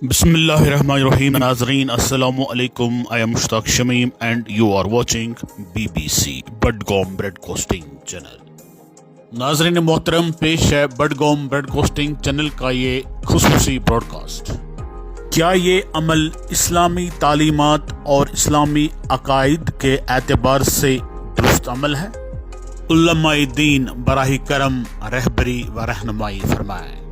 बिस्मिल्लाहिर्रहमानिर्रहीम नाज़रीन अस्सलामु अलैकुम। I am Mushtaq Shamim and you are watching BBC Budgam broadcasting channel. नाज़रीन मोहतरम, पेश है बडगोम ब्रॉडकास्टिंग चैनल का ये खुसूसी ब्रॉडकास्ट। क्या ये अमल इस्लामी तालीमात और इस्लामी अकायद के एतबार से दुरुस्त अमल है? उलमाए दीन बराही करम रहबरी व रहनुमाई फरमाएं।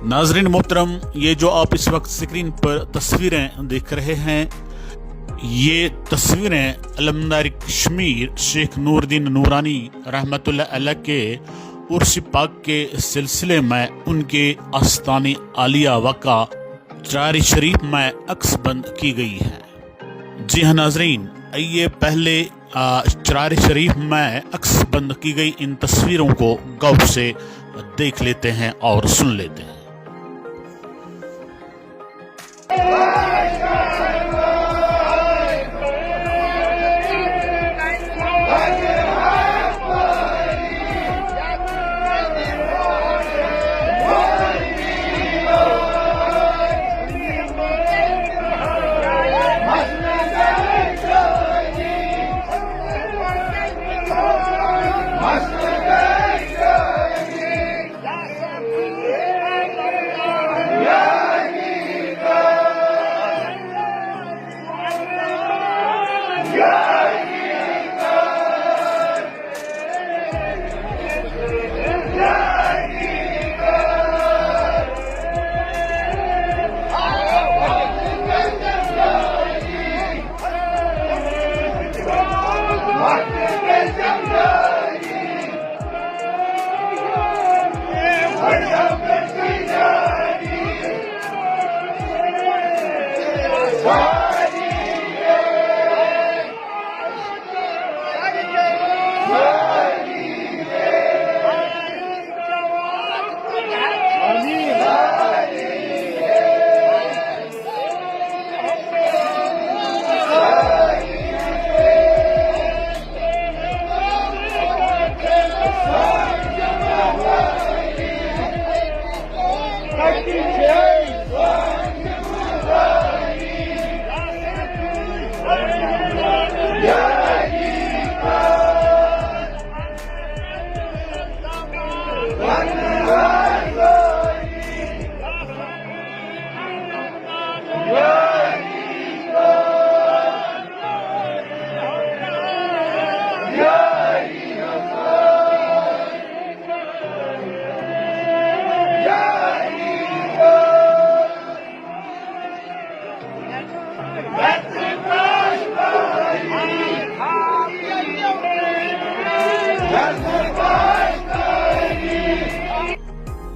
नाजरीन मोहतरम, ये जो आप इस वक्त स्क्रीन पर तस्वीरें देख रहे हैं, ये तस्वीरें अलमदार कश्मीर शेख नूरुद्दीन नूरानी रहमतुल्लाह अलैह के उर्स पाक के सिलसिले में उनके आस्तानी आलिया वका चरार शरीफ में अक्सबंद की गई है। जी हाँ नाजरीन, आइए पहले चरार शरीफ में अक्सबंद की गई इन तस्वीरों को गौर से देख लेते हैं और सुन लेते हैं।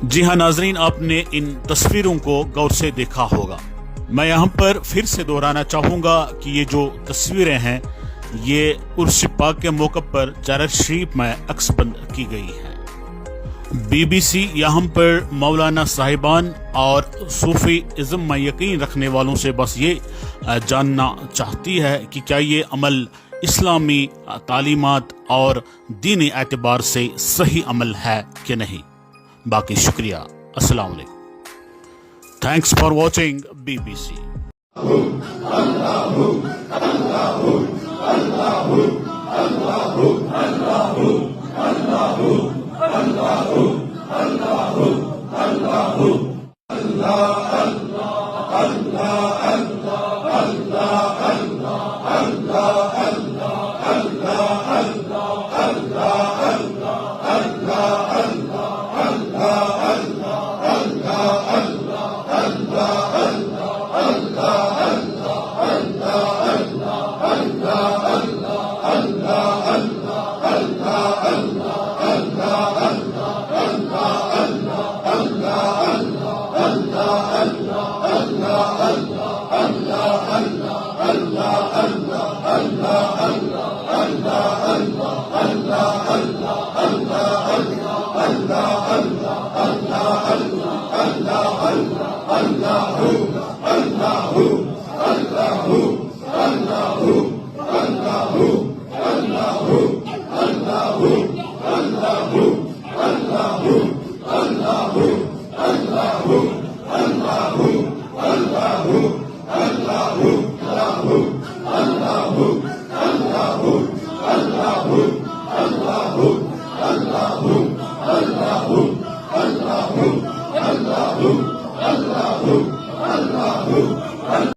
जी हाँ नाजरीन, आपने इन तस्वीरों को गौर से देखा होगा। मैं यहाँ पर फिर से दोहराना चाहूँगा कि ये जो तस्वीरें हैं ये उर्स पाक के मौके पर चरार शरीफ में अक्सबंद की गई हैं। BBC यहाँ पर मौलाना साहिबान और सूफी इज़्म में यकीन रखने वालों से बस ये जानना चाहती है कि क्या ये अमल इस्लामी तालीमात और दीनी एतबार से सही अमल है कि नहीं। बाकी शुक्रिया, अस्सलाम वालेकुम। Thanks for watching BBC।